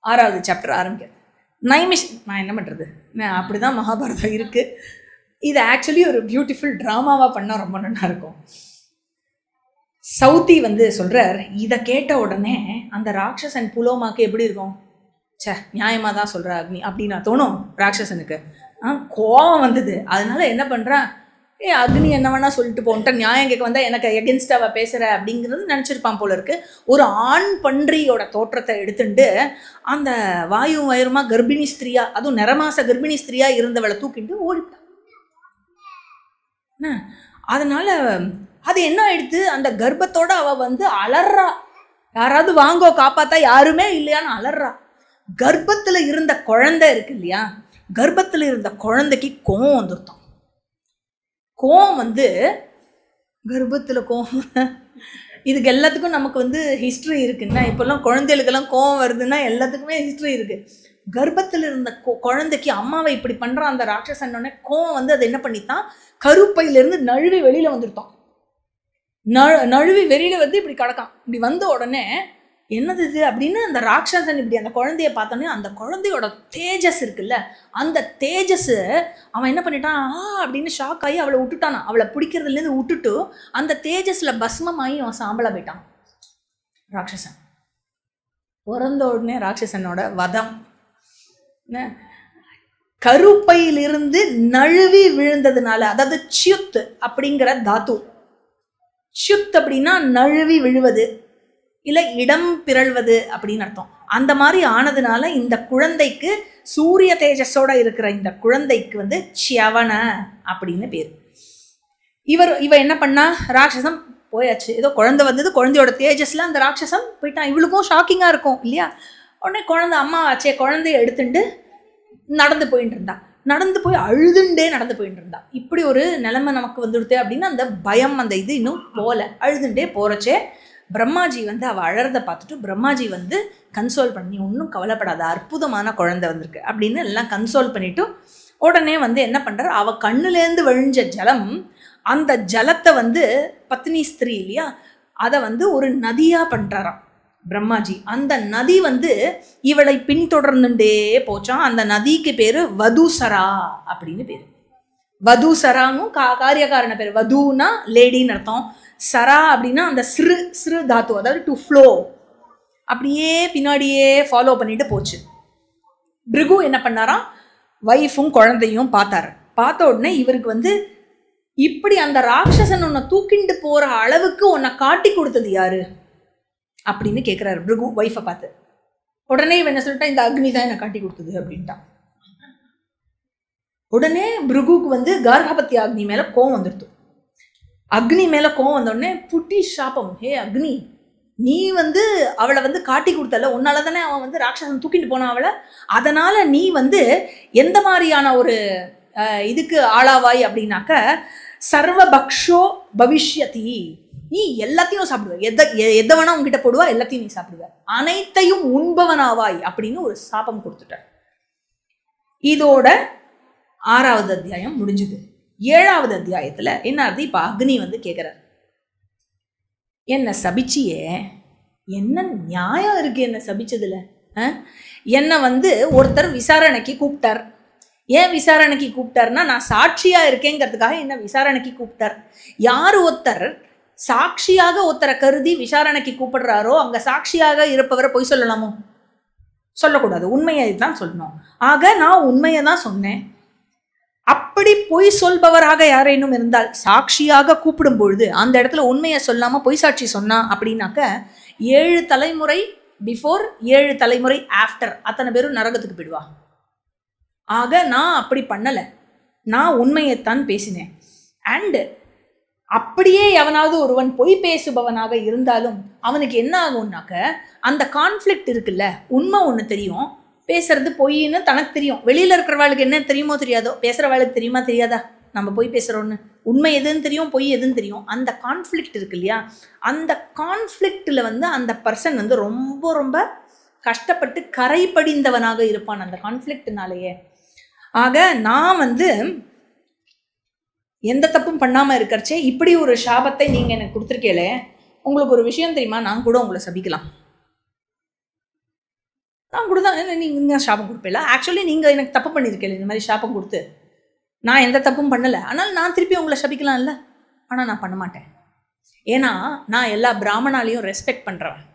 6வது சாப்டர் ஆரம்பிக்கிறது. நான் என்ன பண்ணுறது, அப்படி தான் மகாபாரதம் இருக்குது. இது ஆக்சுவலி ஒரு பியூட்டிஃபுல் ட்ராமாவாக பண்ணால் ரொம்ப நல்லா இருக்கும். சௌத்தி சொல்கிறார், இதை கேட்ட உடனே அந்த ராட்சசன் புலோமாக்கு எப்படி இருக்கும்? நியாயமாக தான் சொல்கிற அக்னி அப்படின்னு தோணும் ராட்சசனுக்கு. கோவம் வந்தது. அதனால என்ன பண்ணுறான், அக்னி என்ன வேணா சொல்லிட்டு போன்ட்டு நியாயம் கேட்க வந்தால் எனக்கு எகென்ஸ்டாக பேசுகிற அப்படிங்கிறது நினச்சிருப்பான் போல இருக்கு. ஒரு ஆண் பன்றியோட தோற்றத்தை எடுத்துட்டு அந்த வாயும் வயிறுமா கர்ப்பிணி ஸ்திரியா, அதுவும் நிறமாச கர்ப்பிணி ஸ்திரியா இருந்தவளை தூக்கிட்டு ஓடிட்டான். அதனால அது என்ன ஆயிடுத்து, அந்த கர்ப்பத்தோட அவ அலறா. யாராவது வாங்கோ காப்பாத்தா, யாருமே இல்லையான்னு அலறா. கர்ப்பத்துல இருந்த குழந்தை இருக்கு இல்லையா, கர்ப்பத்துல இருந்த குழந்தைக்கு கோவம் வந்துருத்தான். கோவம் கர்ப்பத்துல கோவம், இதுக்கு எல்லாத்துக்கும் நமக்கு ஹிஸ்ட்ரி இருக்குன்னா, இப்பெல்லாம் குழந்தைகளுக்கெல்லாம் கோவம் வருதுன்னா எல்லாத்துக்குமே ஹிஸ்ட்ரி இருக்கு. கர்ப்பத்தில் இருந்த குழந்தைக்கு அம்மாவை இப்படி பண்றான் அந்த ராட்சசன்னொடனே கோவம் அது என்ன பண்ணித்தான், கருப்பையிலிருந்து நழுவி வெளியில வந்துருத்தான். நழுவி வெளியில இப்படி கிடக்கான். இப்படி வந்த உடனே என்னது இது அப்படின்னு அந்த ராட்சசன் இப்படி அந்த குழந்தைய பார்த்தோன்னே அந்த குழந்தையோட தேஜஸ் இருக்குல்ல, அந்த தேஜஸ் அவன் என்ன பண்ணிட்டான், அப்படின்னு ஷாக் ஆகி அவளை விட்டுட்டானா. அவளை பிடிக்கிறதுலேருந்து விட்டுட்டு அந்த தேஜஸ்ல பஸ்மமாகி அவன் சாம்பலா போயிட்டான் ராட்சசன். பிறந்த உடனே ராட்சசனோட வதம், கருப்பையிலிருந்து நழுவி விழுந்ததுனால, அதாவது ச்யுத் அப்படிங்கிற தாத்து. ச்யுத் அப்படின்னா நழுவி விழுவது, இல்லை இடம் பிறழ்வது அப்படின்னு அர்த்தம். அந்த மாதிரி ஆனதுனால இந்த குழந்தைக்கு, சூரிய தேஜஸோட இருக்கிற இந்த குழந்தைக்கு ச்யவன அப்படின்னு பேர். இவ என்ன பண்ணா, ராட்சசம் போயாச்சு, ஏதோ குழந்தை வந்தது, குழந்தையோட தேஜஸ்ல அந்த ராட்சசம் போயிட்டான். இவளுக்கும் ஷாக்கிங்கா இருக்கும் இல்லையா. உடனே குழந்தை அம்மா ஆச்சே, குழந்தைய எடுத்துட்டு நடந்து போயிட்டு இருந்தா. நடந்து போய் அழுதுண்டே நடந்து போயிட்டு இருந்தா. இப்படி ஒரு நிலைமை நமக்கு வந்துடுது அப்படின்னா அந்த பயம், அந்த இது இன்னும் போல. அழுதுண்டே போறச்சே பிரம்மாஜி அவள் அழறதை பார்த்துட்டு பிரம்மாஜி கன்சோல் பண்ணி, ஒன்றும் கவலைப்படாத, அற்புதமான குழந்தை வந்திருக்கு அப்படின்னு எல்லாம் கன்சோல் பண்ணிட்டு உடனே என்ன பண்ணுறார், அவள் கண்ணுலேருந்து வழிஞ்ச ஜலம், அந்த ஜலத்தை பத்னி ஸ்திரீ இல்லையா, அதை ஒரு நதியாக பண்ணுறாராம் பிரம்மாஜி. அந்த நதி இவளை பின்தொடர்ந்துட்டே போச்சான். அந்த நதிக்கு பேரு வதுசரா அப்படின்னு பேரு. வதுசராங்கும் காரியகாரண பேர். வதுனா லேடின்னு அர்த்தம், சரா அப்படின்னா அந்த சிறு தாத்து, அதாவது டு ஃப்ளோ. அப்படியே பின்னாடியே ஃபாலோ பண்ணிட்டு போச்சு. பிருகு என்ன பண்ணாராம், வைஃபும் குழந்தையும் பார்த்தாரு. பார்த்த உடனே இவருக்கு இப்படி அந்த ராட்சசன் உன்னை தூக்கிண்டு போற அளவுக்கு உன்னை காட்டி கொடுத்தது யாரு அப்படின்னு கேட்குறாரு பிருகு வைஃபை பார்த்து. உடனே இவன் என்ன சொல்லிட்டா, இந்த அக்னி தான் என்னை காட்டி கொடுத்தது அப்படின்ட்டான். உடனே பிருகுக்கு கார்கபத்தி அக்னி மேல கோவம் வந்துடுது. அக்னி மேல கோவம் வந்தோடனே புட்டி சாப்பம், ஹே அக்னி, நீ அவளை காட்டி கொடுத்தல, உன்னால தானே அவன் ராட்சசன் தூக்கிட்டு போனான் அவளை. அதனால நீ எந்த மாதிரியான ஒரு இதுக்கு ஆளாவாய் அப்படின்னாக்க, சர்வபக்ஷோ பவிஷ்யதி, நீ எல்லாத்தையும் சாப்பிடுவ, எதை வேணா உங்ககிட்ட போடுவா, எல்லாத்தையும் நீ சாப்பிடுவ, அனைத்தையும் உண்பவனாவாய் அப்படின்னு ஒரு சாபம் கொடுத்துட்ட. இதோட 6வது அத்தியாயம் முடிஞ்சுது. 7வது அத்தியாயத்துல என்ன ஆகுது, இப்ப அக்னி கேட்கிறார், என்ன சபிச்சியே, என்ன நியாயம் இருக்கு என்ன சபிச்சதுல? என்ன ஒருத்தர் விசாரணைக்கு கூப்பிட்டார். ஏன் விசாரணைக்கு கூப்பிட்டார்னா, நான் சாட்சியா இருக்கேங்கிறதுக்காக என்ன விசாரணைக்கு கூப்பிட்டார். யார் ஒருத்தர் சாட்சியாக ஒருத்தரை கருதி விசாரணைக்கு கூப்பிடுறாரோ அங்க சாட்சியாக இருப்பவரை பொய் சொல்லலாமோ? சொல்லக்கூடாது, உண்மையை தான் சொல்லணும். ஆக நான் உண்மையை தான் சொன்னேன். அப்படி பொய் சொல்பவராக யாரேனும் இருந்தால், சாட்சியாக கூப்பிடும் பொழுது அந்த இடத்துல உண்மையை சொல்லாம பொய் சாட்சி சொன்னா அப்படின்னாக்க 7 தலைமுறை பிஃபோர் 7 தலைமுறை ஆஃப்டர் அத்தனை பேரும் நரகத்துக்கு போயிடுவா. ஆக நான் அப்படி பண்ணலை, நான் உண்மையைத்தான் பேசினேன். அண்டு அப்படியே எவனாவது ஒருவன் பொய் பேசுபவனாக இருந்தாலும் அவனுக்கு என்ன ஆகும்னாக்க, அந்த கான்ஃப்ளிக்ட் இருக்குல்ல, உண்மை ஒன்று தெரியும், பேசுறது பொய்ன்னு தனக்கு தெரியும். வெளியில இருக்கிறவாளுக்கு என்ன தெரியுமோ தெரியாதோ, பேசுறவாளுக்கு தெரியுமா தெரியாதா நம்ம பொய் பேசுறோன்னு? உண்மை எதுன்னு தெரியும், பொய் எதுன்னு தெரியும். அந்த கான்ஃப்ளிக்ட் இருக்கு இல்லையா, அந்த கான்ஃப்ளிக்ட்ல அந்த பர்சன் ரொம்ப ரொம்ப கஷ்டப்பட்டு கரை படிந்தவனாக இருப்பான் அந்த கான்ஃப்ளிக்ட்னாலேயே. ஆக நான் எந்த தப்பும் பண்ணாம இருக்கிறச்சே இப்படி ஒரு சாபத்தை நீங்க எனக்கு கொடுத்துருக்கீங்களே, உங்களுக்கு ஒரு விஷயம் தெரியுமா, நான் கூட உங்களை சபிக்கலாம். நான் கொடுத்தா நீங்கள் சாபம் கொடுப்பேல, ஆக்சுவலி நீங்கள் எனக்கு தப்பு பண்ணியிருக்கேன் இந்த மாதிரி சாபம் கொடுத்து, நான் எந்த தப்பும் பண்ணலை, ஆனால் நான் திருப்பி உங்களை சபிக்கலாம்ல, ஆனால் நான் பண்ண மாட்டேன். ஏன்னா நான் எல்லா பிராமணாலையும் ரெஸ்பெக்ட் பண்ணுறவன்,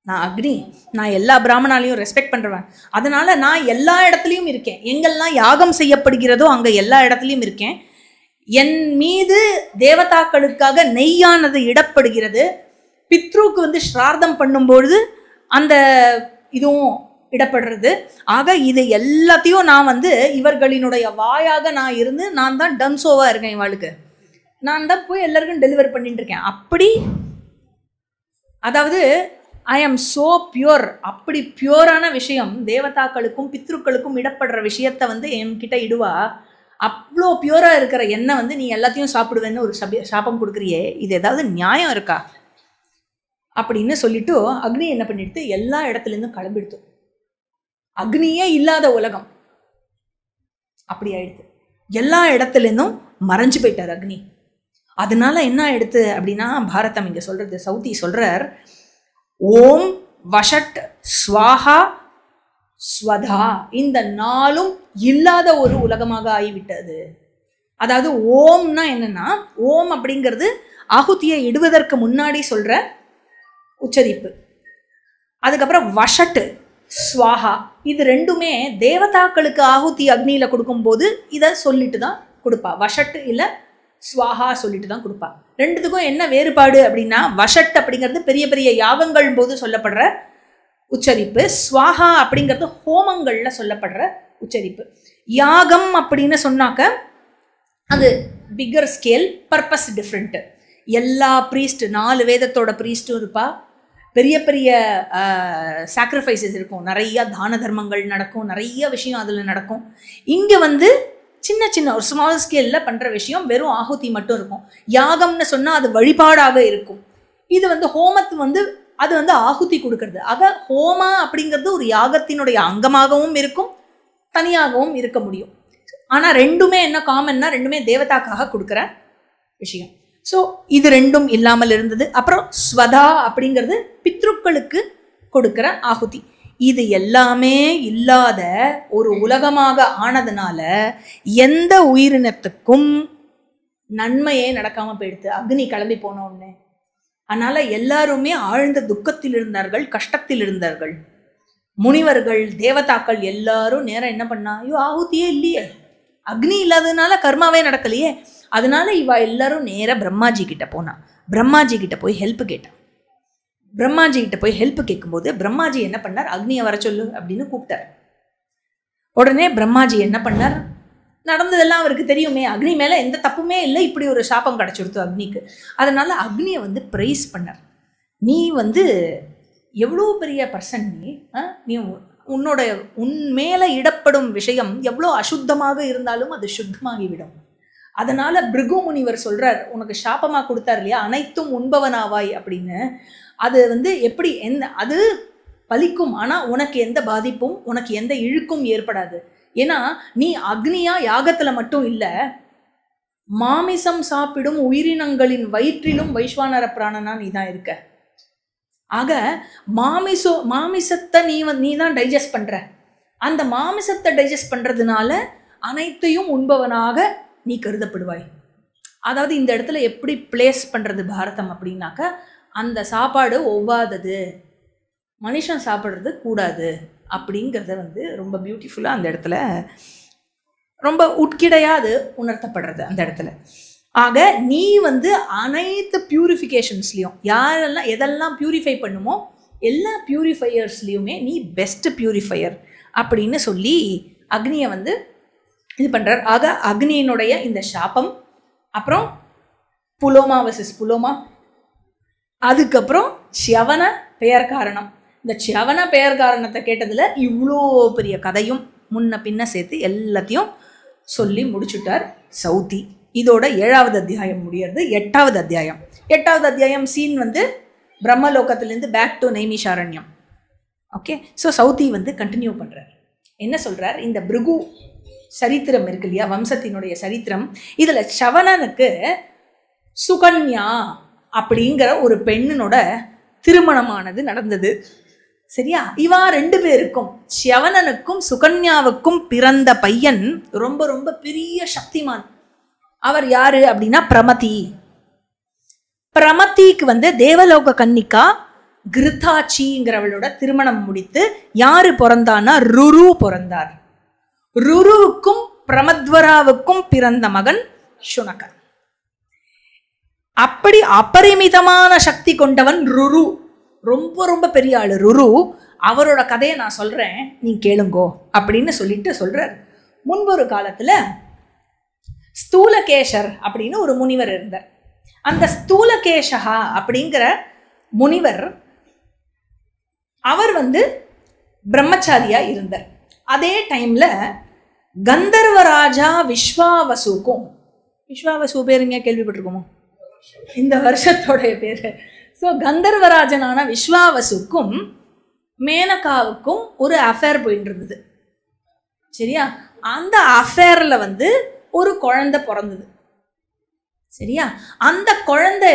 நான் அக்னி, நான் எல்லா பிராமணாலையும் ரெஸ்பெக்ட் பண்ணுறவன். அதனால நான் எல்லா இடத்துலையும் இருக்கேன், எங்கெல்லாம் யாகம் செய்யப்படுகிறதோ அங்கே எல்லா இடத்துலையும் இருக்கேன். என் மீது தேவதாக்களுக்காக நெய்யானது இடப்படுகிறது, பித்ருக்கு வந்து ஸ்ரார்த்தம் பண்ணும்பொழுது அந்த இதுவும் இடப்படுறது. ஆக இது எல்லாத்தையும் நான் வந்து இவர்களினுடைய வாயாக நான் இருந்து நான் தான் டம்சோவாக இருக்கேன், இவளுக்கு நான் தான் போய் எல்லாருக்கும் டெலிவர் பண்ணிட்டு இருக்கேன். அப்படி அதாவது ஐ ஆம் சோ பியூர், அப்படி பியூரான விஷயம் தேவதாக்களுக்கும் பித்ருக்களுக்கும் இடப்படுற விஷயத்த வந்து என்கிட்ட இடுவா. அவ்வளோ பியூராக இருக்கிற எண்ணெய் வந்து நீ எல்லாத்தையும் சாப்பிடுவேன்னு ஒரு சாபம் கொடுக்குறியே, இது ஏதாவது நியாயம் இருக்கா அப்படின்னு சொல்லிட்டு அக்னி என்ன பண்ணிடுத்து, எல்லா இடத்துலேருந்தும் கிளம்பிடுத்து. அக்னியே இல்லாத உலகம் அப்படி ஆயிடுது, எல்லா இடத்துலேருந்தும் மறைஞ்சு போயிட்டார் அக்னி. அதனால என்ன ஆயிடுத்து அப்படின்னா, பாரதம் இங்கே சொல்றது, சௌதி சொல்றார், ஓம் வஷட் ஸ்வாஹா ஸ்வதா, இந்த நாளும் இல்லாத ஒரு உலகமாக ஆகிவிட்டது. அதாவது ஓம்னா என்னன்னா, ஓம் அப்படிங்கிறது ஆகுதியை இடுவதற்கு முன்னாடி சொல்ற உச்சரிப்பு. அதுக்கப்புறம் வஷட்டு ஸ்வாஹா, இது ரெண்டுமே தேவதாக்களுக்கு ஆகுதி அக்னியில கொடுக்கும்போது இதை சொல்லிட்டு தான் கொடுப்பா. வஷட்டு இல்லை ஸ்வாஹா சொல்லிட்டு தான் கொடுப்பா. ரெண்டுத்துக்கும் என்ன வேறுபாடு அப்படின்னா, வஷட் அப்படிங்கிறது பெரிய பெரிய யாகங்கள் போது சொல்லப்படுற உச்சரிப்பு, ஸ்வாஹா அப்படிங்கிறது ஹோமங்கள்ல சொல்லப்படுற உச்சரிப்பு. யாகம் அப்படின்னு சொன்னாக்க அது பிக்கர் ஸ்கேல், பர்பஸ் டிஃப்ரெண்ட்டு. எல்லா ப்ரீஸ்ட், 4 வேதத்தோட ப்ரீஸ்ட்டும் இருப்பா, பெரிய பெரிய சாக்ரிஃபைசஸ் இருக்கும், நிறைய தான தர்மங்கள் நடக்கும், நிறைய விஷயம் அதில் நடக்கும். இங்கே வந்து சின்ன சின்ன ஒரு ஸ்மால் ஸ்கேலில் பண்ணுற விஷயம் வெறும் ஆகுதி மட்டும் இருக்கும். யாகம்னு சொன்னால் அது வழிபாடாக இருக்கும். இது வந்து ஹோமத்து வந்து அது வந்து ஆகுதி கொடுக்கறது. ஆக ஹோமா அப்படிங்கிறது ஒரு யாகத்தினுடைய அங்கமாகவும் இருக்கும், தனியாகவும் இருக்க முடியும். ஆனால் ரெண்டுமே என்ன காமன்னா, ரெண்டுமே தேவதாக்காக கொடுக்குற விஷயம். ஸோ இது ரெண்டும் இல்லாமல் இருந்தது. அப்புறம் ஸ்வதா அப்படிங்கிறது பித்ருக்களுக்கு கொடுக்குற ஆகுதி. இது எல்லாமே இல்லாத ஒரு உலகமாக ஆனதுனால எந்த உயிரினத்துக்கும் நன்மையே நடக்காமல் போயிடுது அக்னி கிளம்பி போனோடனே. அதனால எல்லாருமே ஆழ்ந்த துக்கத்தில் இருந்தார்கள், கஷ்டத்தில் இருந்தார்கள். முனிவர்கள், தேவதாக்கள் எல்லாரும் நேரம் என்ன பண்ணா, ஐயோ ஆகுதியே இல்லையே, அக்னி இல்லாததுனால கர்மாவே நடக்கலையே. அதனால இவ எல்லாரும் நேராக பிரம்மாஜி கிட்ட போனா. பிரம்மாஜி கிட்ட போய் ஹெல்ப் கேட்டான். பிரம்மாஜி கிட்ட போய் ஹெல்ப் கேட்கும்போது பிரம்மாஜி என்ன பண்ணார், அக்னியை வர சொல்லு அப்படின்னு கூப்பிட்டார். உடனே பிரம்மாஜி என்ன பண்ணார், நடந்ததெல்லாம் அவருக்கு தெரியுமே, அக்னி மேலே எந்த தப்புமே இல்லை, இப்படி ஒரு சாபம் கிடச்சிடுத்து அக்னிக்கு. அதனால அக்னியை வந்து ப்ரைஸ் பண்ணார். நீ வந்து எவ்வளோ பெரிய பர்சன், நீ உன் மேலே இடப்படும் விஷயம் எவ்வளோ அசுத்தமாக இருந்தாலும் அது சுத்தமாகிவிடும். அதனால பிருகு முனிவர் சொல்றார், உனக்கு சாபமாக கொடுத்தார் இல்லையா, அனைத்தும் உண்பவனாவாய் அப்படின்னு. அது வந்து எப்படி அது பலிக்கும், ஆனால் உனக்கு எந்த பாதிப்பும் உனக்கு எந்த இழுக்கும் ஏற்படாது. ஏன்னா நீ அக்னியா யாகத்தில் மட்டும் இல்லை, மாமிசம் சாப்பிடும் உயிரினங்களின் வயிற்றிலும் வைஸ்வானர பிராணனா நீ தான் இருக்க. ஆக மாமிசத்தை நீ தான் டைஜஸ்ட் பண்ற. அந்த மாமிசத்தை டைஜஸ்ட் பண்றதுனால அனைத்தையும் உண்பவனாக நீ கருதப்படுவாய். அதாவது இந்த இடத்துல எப்படி பிளேஸ் பண்றது பாரதம் அப்படின்னாக்க, அந்த சாப்பாடு ஒவ்வாதது, மனுஷன் சாப்பிட்றது கூடாது அப்படிங்கிறத வந்து ரொம்ப பியூட்டிஃபுல்லாக அந்த இடத்துல ரொம்ப உட்கிடையாக அது உணர்த்தப்படுறது அந்த இடத்துல. ஆக நீ வந்து அனைத்து பியூரிஃபிகேஷன்ஸ்லேயும் யாரெல்லாம் எதெல்லாம் பியூரிஃபை பண்ணுமோ எல்லா பியூரிஃபையர்ஸ்லேயுமே நீ பெஸ்ட் பியூரிஃபையர் அப்படின்னு சொல்லி அக்னியை வந்து இது பண்ணுறார். ஆக அக்னியினுடைய இந்த சாபம், அப்புறம் புலோமா வர்சஸ் புலோமா, அதுக்கப்புறம் சியவன பெயர் காரணம். இந்த சியவன பெயர் காரணத்தை கேட்டதில் இவ்வளோ பெரிய கதையும் முன்ன பின்ன சேர்த்து எல்லாத்தையும் சொல்லி முடிச்சுட்டார் சௌதி. இதோட 7வது அத்தியாயம் முடியறது. 8வது அத்தியாயம். 8வது அத்தியாயம் சீன் வந்து பிரம்மலோகத்திலேருந்து back to Naimisharanyam. Okay, so Sauti வந்து கண்டினியூ பண்ணுறார். என்ன சொல்கிறார், இந்த பிருகு சரித்திரம் இருக்கு இல்லையா, வம்சத்தினுடைய சரித்திரம், இதில் சவணனுக்கு சுகன்யா அப்படிங்கிற ஒரு பெண்ணினோட திருமணமானது நடந்தது. சரியா? இவா 2 பேருக்கும், சியவனனுக்கும் சுகன்யாவுக்கும் பிறந்த பையன் ரொம்ப ரொம்ப பெரிய சக்திமான். அவர் யாரு அப்படின்னா பிரமதி. பிரமதிக்கு தேவலோக கன்னிகா கிருதாச்சிங்கிறவளோட திருமணம் முடித்து யாரு பிறந்தான்னா ருரு பிறந்தார். ருருவுக்கும் பிரமத்வராவுக்கும் பிறந்த மகன் சுனகன். அப்படி அபரிமிதமான சக்தி கொண்டவன் ருரு. ரொம்ப ரொம்ப பெரிய ஆளு ருரு. அவரோட கதையை நான் சொல்றேன், நீ கேளுங்கோ அப்படின்னு சொல்லிட்டு சொல்றார். முன்பொரு காலத்துல ஸ்தூலகேஷர் அப்படின்னு ஒரு முனிவர் இருந்தார். அந்த ஸ்தூலகேஷா அப்படிங்கிற முனிவர் அவர் பிரம்மச்சாரியா இருந்தார். அதே டைம்ல கந்தர்வராஜா விஸ்வாவசுக்கும், விஸ்வாவசு பேருங்க கேள்விப்பட்டிருக்கோமோ, இந்த வருஷத்தோட பேரு. ஸோ கந்தர்வராஜனான விஸ்வாவசுக்கும் மேனகாவுக்கும் ஒரு அஃபேர் போயிட்டு இருந்தது. சரியா? அந்த அஃபேர்ல ஒரு குழந்தை பிறந்தது. சரியா? அந்த குழந்தை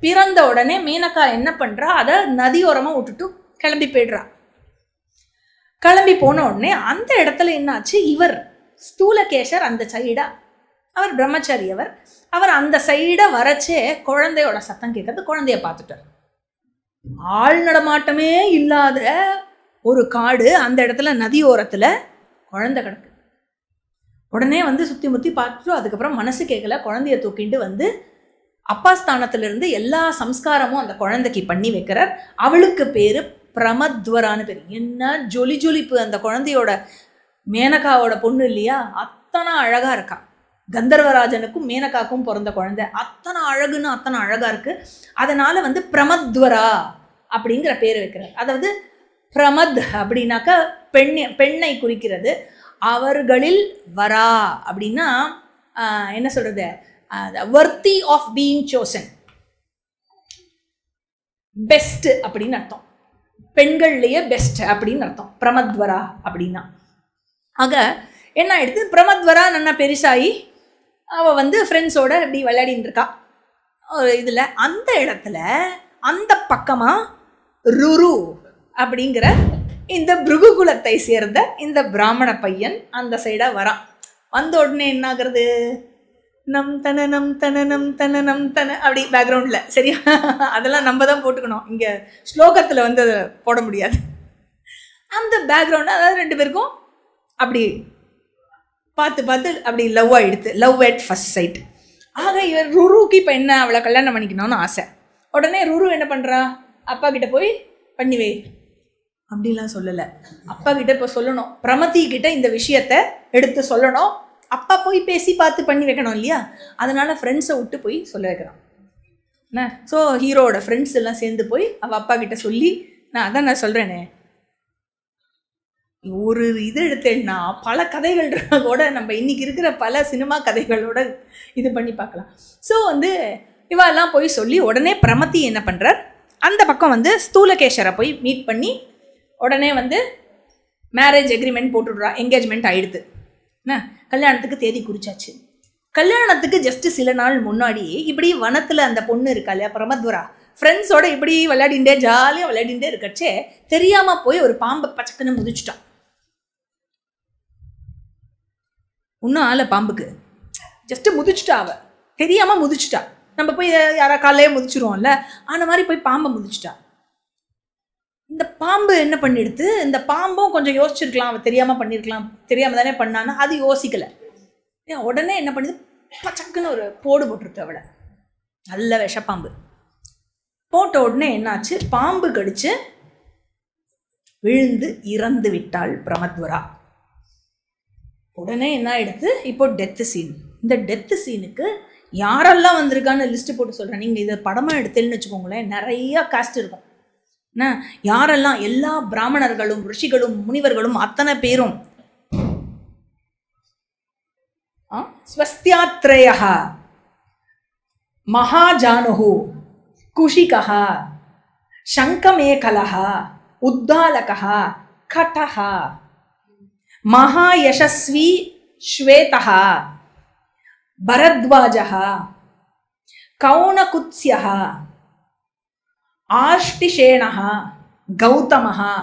பிறந்த உடனே மேனகா என்ன பண்றா, அதை நதியோரமா விட்டுட்டு கிளம்பி போயிடுறா. கிளம்பி போன உடனே அந்த இடத்துல என்னாச்சு, இவர் ஸ்தூலகேஷர் அந்த சைடா, அவர் பிரம்மச்சாரி, அவர் அந்த சைடை வரச்சே குழந்தையோட சத்தம் கேட்கறது, குழந்தைய பார்த்துட்டார். ஆள் நடமாட்டமே இல்லாத ஒரு காடு, அந்த இடத்துல நதியோரத்துல குழந்தை கிடக்கு. உடனே சுத்தி முத்தி பார்த்துட்டு அதுக்கப்புறம் மனசு கேட்கல, குழந்தைய தூக்கிட்டு அப்பா ஸ்தானத்திலிருந்து எல்லா சம்ஸ்காரமும் அந்த குழந்தைக்கு பண்ணி வைக்கிறார். அவளுக்கு பேரு பிரமத்வரான்னு பேர். என்ன ஜொலி ஜொலிப்பு அந்த குழந்தையோட, மேனகாவோட பொண்ணு இல்லையா, அத்தனை அழகா இருக்கா. கந்தர்வராஜனுக்கும் மேனகாக்கும் பிறந்த குழந்தை அத்தனை அழகுன்னு அத்தனை அழகா இருக்கு. அதனால பிரமத்வரா அப்படிங்கிற பேர் வைக்கிறார். அதாவது பிரமத் அப்படின்னாக்கா பெண்ணை குறிக்கிறது. அவர்களில் வரா அப்படின்னா என்ன சொல்றது, worthy of being chosen, best அப்படின்னு அர்த்தம். பெண்கள்லயே பெஸ்ட் அப்படின்னு அர்த்தம் பிரமத்வரா அப்படின்னா. ஆக என்ன ஆயிடுது, பிரமத்வரா நல்லா பெருசாகி அவள் ஃப்ரெண்ட்ஸோட இப்படி விளையாடின்னு இருக்கா ஒரு இதில். அந்த இடத்துல அந்த பக்கமாக ருரு அப்படிங்கிற இந்த பிருகுகுலத்தை சேர்ந்த இந்த பிராமண பையன் அந்த சைடாக வரான். வந்த உடனே என்ன ஆகுறது, நம் தன நம் தன நம் தன நம் தன அப்படி பேக்ரவுண்டில். சரியா? அதெல்லாம் நம்ம தான் போட்டுக்கணும், இங்கே ஸ்லோகத்தில் அதை போட முடியாது. அந்த பேக்ரவுண்டு, அதாவது 2 பேருக்கும் அப்படி பார்த்து பார்த்து அப்படி லவ் ஆகிடுது, லவ் அட் ஃபர்ஸ்ட் சைட். ஆக இவர் ருருக்கு இப்போ என்ன, அவளை கல்யாணம் பண்ணிக்கணும்னு ஆசை. உடனே ருரு என்ன பண்ணுறா, அப்பா கிட்ட போய் பண்ணிவே அப்படிலாம் சொல்லலை. அப்பா கிட்ட இப்போ சொல்லணும், பிரமதி கிட்ட இந்த விஷயத்த எடுத்து சொல்லணும். அப்பா போய் பேசி பார்த்து பண்ணி வைக்கணும் இல்லையா, அதனால ஃப்ரெண்ட்ஸை விட்டு போய் சொல்ல வைக்கிறான். என்ன, ஸோ ஹீரோட ஃப்ரெண்ட்ஸ் எல்லாம் சேர்ந்து போய் அவள் அப்பா கிட்ட சொல்லி, நான் சொல்கிறேனே, ஒரு இது எடுத்தேன்னா பல கதைகள் கூட நம்ம இன்னைக்கு இருக்கிற பல சினிமா கதைகளோட இது பண்ணி பார்க்கலாம். ஸோ இவெல்லாம் போய் சொல்லி உடனே பிரமதி என்ன பண்ணுறார், அந்த பக்கம் ஸ்தூலகேஷரை போய் மீட் பண்ணி உடனே மேரேஜ் எக்ரிமெண்ட் போட்டுடுறா. என்கேஜ்மெண்ட் ஆகிடுது. என்ன, கல்யாணத்துக்கு தேதி குறிச்சாச்சு. கல்யாணத்துக்கு ஜஸ்ட் சில நாள் முன்னாடி இப்படி வனத்தில் அந்த பொண்ணு இருக்கா இல்லையா பிரமத்வரா, ஃப்ரெண்ட்ஸோட இப்படி விளையாடிண்டே ஜாலியாக விளையாடிண்டே இருக்கச்சே தெரியாமல் போய் ஒரு பாம்பை பச்சக்குன்னு முதிச்சுட்டான். ஒன்றும் ஆளை பாம்புக்கு, ஜஸ்ட்டு முதிச்சுட்டா, அவள் தெரியாமல் முதிச்சுட்டா. நம்ம போய் யாரா காலையே முதிச்சிருவோம்ல, அந்த மாதிரி போய் பாம்பை முதிச்சுட்டா. இந்த பாம்பு என்ன பண்ணிடுது, இந்த பாம்பும் கொஞ்சம் யோசிச்சிருக்கலாம், அவள் தெரியாமல் பண்ணியிருக்கலாம், தெரியாமல் தானே பண்ணான்னு அது யோசிக்கலை. உடனே என்ன பண்ணுது, பச்சக்குன்னு ஒரு போடு போட்டுருது அவளை. நல்ல விஷப்பாம்பு போட்ட உடனே என்னாச்சு, பாம்பு கடிச்சு விழுந்து இறந்து விட்டாள் பிரமத்வரா. உடனே என்ன ஆயிடுது, இப்போ டெத்து சீன். இந்த டெத்து சீனுக்கு யாரெல்லாம் வந்திருக்கான்னு லிஸ்ட் போட்டு சொல்கிறேன். நீங்கள் இதை படமாக எடுத்தேன்னு வச்சுக்கோங்களேன், நிறையா காஸ்ட் இருக்கும். என்ன, யாரெல்லாம், எல்லா பிராமணர்களும் ரிஷிகளும் முனிவர்களும் அத்தனை பேரும். ஸ்வஸ்தியாத்ரேயः, மகாஜானுः, குஷிகः, சங்கமேகலः, உத்தாலகः, கட்டः, மகாயசஸ்வி ஸ்வேதः, பரத்வாஜः, கௌனகுத்ஸ்யः, ஆஷ்டிஷேணः, கௌதமஹா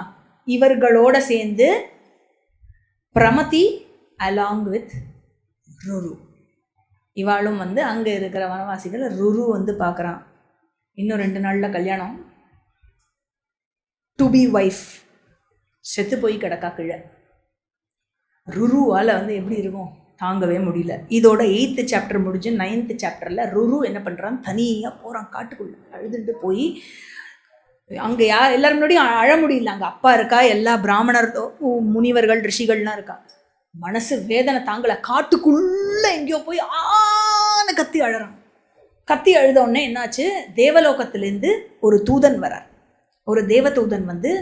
இவர்களோட சேர்ந்து பிரமதி அலாங் வித் ருரு. இவாளும் வந்து அங்கே இருக்கிற வனவாசிகள் ருரு வந்து பார்க்குறான். இன்னும் 2 நாளில் கல்யாணம். டு பி ஒய்ஃப் செத்து போய் கிடக்கா கீழே. ருருவால் வந்து எப்படி இருக்கும், தாங்கவே முடியல. இதோட 8th சாப்டர் முடிஞ்சு 9th சாப்டரில் ருரு என்ன பண்ணுறான், தனியாக போகிறான் காட்டுக்குள்ளே. அழுதுட்டு போய் அங்கே எல்லாரும் முன்னாடியும் அழ முடியல. அங்கே அப்பா இருக்கா, எல்லா பிராமணர் முனிவர்கள் ரிஷிகள்லாம் இருக்கா. மனசு வேதனை தாங்கலை. காட்டுக்குள்ளே எங்கேயோ போய் ஆன கத்தி அழறான். கத்தி அழுத உடனே என்னாச்சு, தேவலோகத்திலேருந்து ஒரு தூதன் வரார். ஒரு தேவதூதன் வந்து,